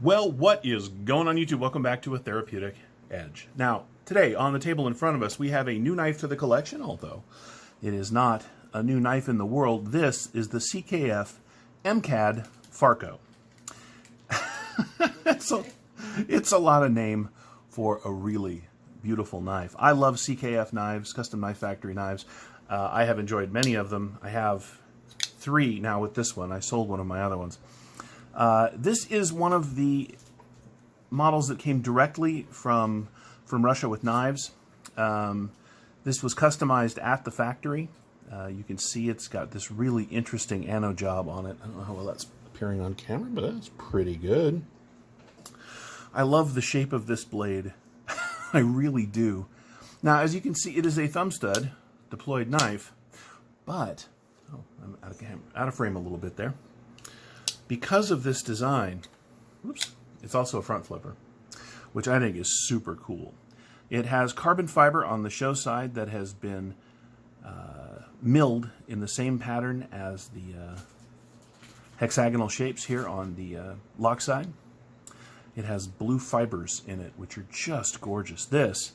Well, what is going on YouTube? Welcome back to A Therapeutic Edge. Now, today on the table in front of us, we have a new knife to the collection, although it is not a new knife in the world. This is the CKF Mcad Farko. It's a lot of name for a really beautiful knife. I love CKF knives, Custom Knife Factory knives. I have enjoyed many of them. I have 3 now with this one. I sold one of my other ones. This is one of the models that came directly from Russia with knives. This was customized at the factory. You can see it's got this really interesting anno job on it. I don't know how well that's appearing on camera, but that's pretty good. I love the shape of this blade. I really do. Now, as you can see, it is a thumb stud deployed knife, but I'm out of frame a little bit there. Because of this design, whoops, it's also a front flipper, which I think is super cool. It has carbon fiber on the show side that has been milled in the same pattern as the hexagonal shapes here on the lock side. It has blue fibers in it, which are just gorgeous. This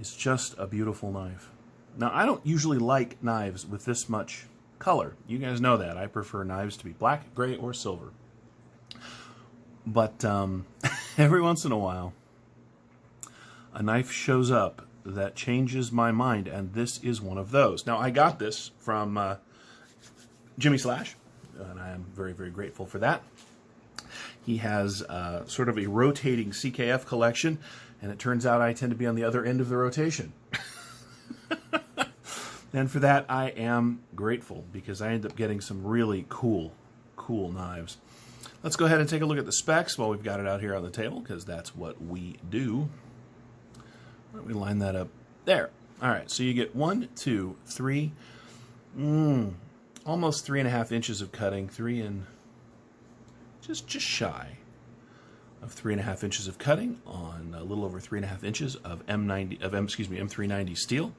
is just a beautiful knife. Now, I don't usually like knives with this much color. You guys know that. I prefer knives to be black, gray, or silver. But every once in a while, a knife shows up that changes my mind, and this is one of those. Now, I got this from Jimmy Slash, and I am very, very grateful for that. He has sort of a rotating CKF collection, and it turns out I tend to be on the other end of the rotation. And for that, I am grateful, because I end up getting some really cool knives. Let's go ahead and take a look at the specs while we've got it out here on the table, because that's what we do. Why don't we line that up there? All right, so you get 1, 2, 3, almost 3.5 inches of cutting, just shy of 3.5 inches of cutting on a little over 3.5 inches of M390 steel.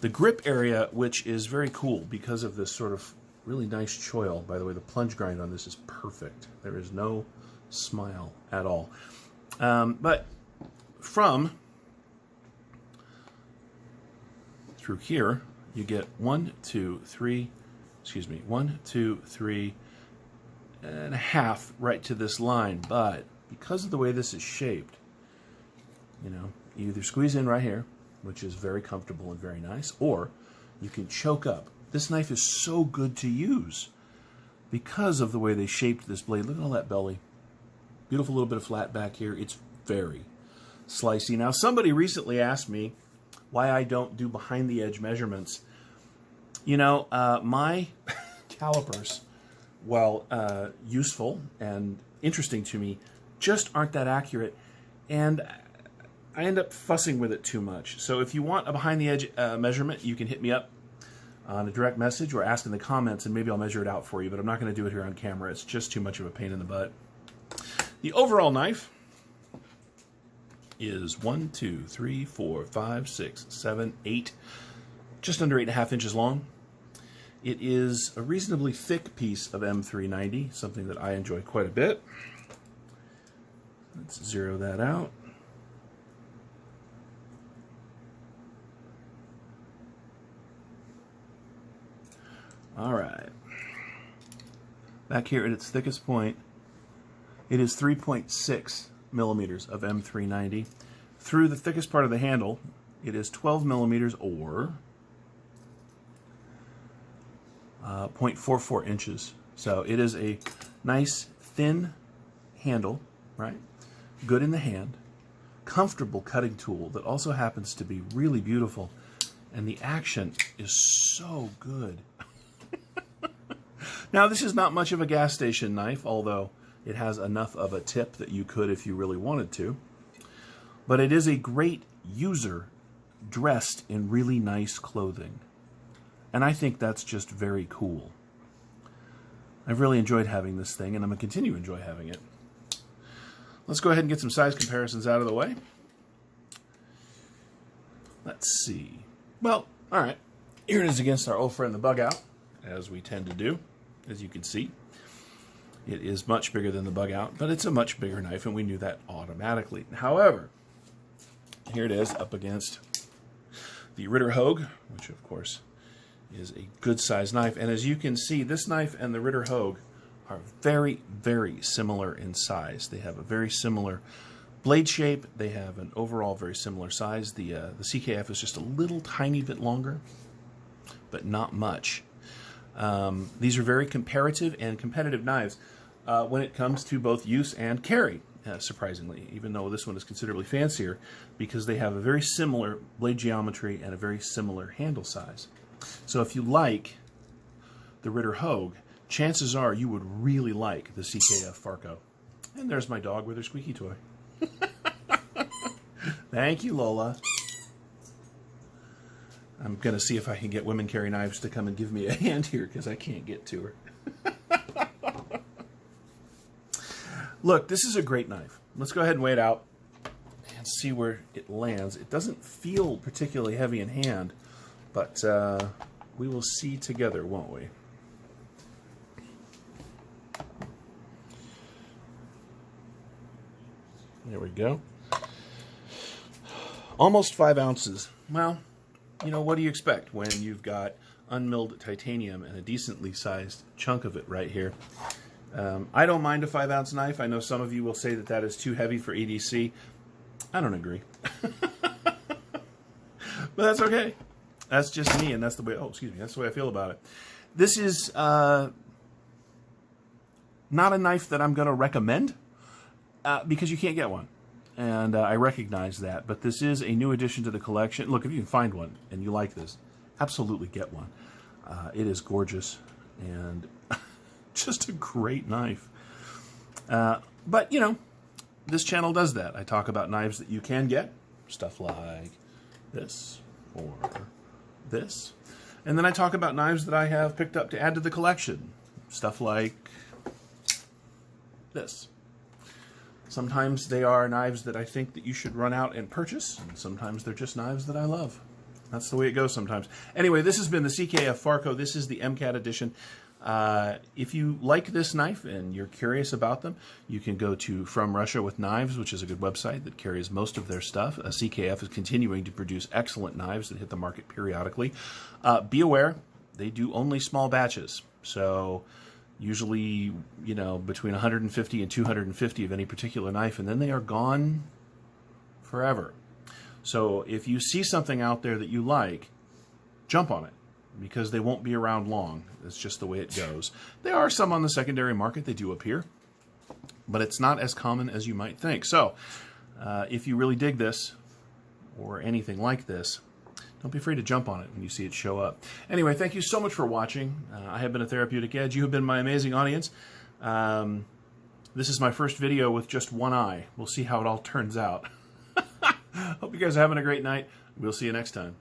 The grip area, which is very cool because of this sort of really nice choil. By the way, the plunge grind on this is perfect. There is no smile at all. But from through here, you get 1, 2, 3 and a half right to this line. But because of the way this is shaped, you either squeeze in right here, which is very comfortable and very nice, or you can choke up. This knife is so good to use because of the way they shaped this blade. Look at all that belly. Beautiful little bit of flat back here. It's very slicey. Now, somebody recently asked me why I don't do behind the edge measurements. My calipers, while useful and interesting to me, just aren't that accurate, and I end up fussing with it too much. So if you want a behind-the-edge measurement, you can hit me up on a direct message or ask in the comments, and maybe I'll measure it out for you, but I'm not going to do it here on camera. It's just too much of a pain in the butt. The overall knife is 1, 2, 3, 4, 5, 6, 7, 8, just under 8.5 inches long. It is a reasonably thick piece of M390, something that I enjoy quite a bit. Let's zero that out. All right. Back here at its thickest point, it is 3.6 millimeters of M390. Through the thickest part of the handle, it is 12 millimeters, or 0.44 inches. So it is a nice thin handle, right? Good in the hand, comfortable cutting tool that also happens to be really beautiful, and the action is so good. Now, this is not much of a gas station knife, although it has enough of a tip that you could if you really wanted to. But it is a great user dressed in really nice clothing. And I think that's just very cool. I've really enjoyed having this thing, and I'm going to continue to enjoy having it. Let's go ahead and get some size comparisons out of the way. Let's see. Well, all right. Here it is against our old friend the bug out, as we tend to do, as you can see. It is much bigger than the Bug Out, but it's a much bigger knife, and we knew that automatically. However, here it is up against the Ritter Hogue, which of course is a good sized knife. And as you can see, this knife and the Ritter Hogue are very, very similar in size. They have a very similar blade shape. They have an overall very similar size. The CKF is just a little tiny bit longer, but not much. These are very comparative and competitive knives when it comes to both use and carry, surprisingly, even though this one is considerably fancier, because they have a very similar blade geometry and a very similar handle size. So if you like the Ritter Hogue, chances are you would really like the CKF Farko. And there's my dog with her squeaky toy. Thank you, Lola. I'm going to see if I can get Women Carry Knives to come and give me a hand here, because I can't get to her. Look, this is a great knife. Let's go ahead and weigh it out and see where it lands. It doesn't feel particularly heavy in hand, but we will see together, won't we? There we go. Almost 5 ounces. Well, you know, what do you expect when you've got unmilled titanium and a decently sized chunk of it right here? I don't mind a 5-ounce knife. I know some of you will say that that is too heavy for EDC. I don't agree. But that's okay. That's just me, and that's the way, oh, excuse me, that's the way I feel about it. This is not a knife that I'm going to recommend because you can't get one. And I recognize that, but this is a new addition to the collection. Look, if you can find one and you like this, absolutely get one. It is gorgeous and just a great knife. But, you know, this channel does that. I talk about knives that you can get, stuff like this or this. And then I talk about knives that I have picked up to add to the collection, stuff like this. Sometimes they are knives that I think that you should run out and purchase, and sometimes they're just knives that I love. That's the way it goes sometimes. Anyway, this has been the CKF Farko. This is the Mcad edition. If you like this knife and you're curious about them, you can go to From Russia with Knives, which is a good website that carries most of their stuff. CKF is continuing to produce excellent knives that hit the market periodically. Be aware, they do only small batches. So usually, you know, between 150 and 250 of any particular knife, and then they are gone forever. So if you see something out there that you like, jump on it, because they won't be around long. It's just the way it goes. There are some on the secondary market. They do appear, but it's not as common as you might think. So if you really dig this or anything like this, don't be afraid to jump on it when you see it show up. Anyway, thank you so much for watching. I have been a Therapeutic Edge. You have been my amazing audience. This is my first video with just one eye. We'll see how it all turns out. Hope you guys are having a great night. We'll see you next time.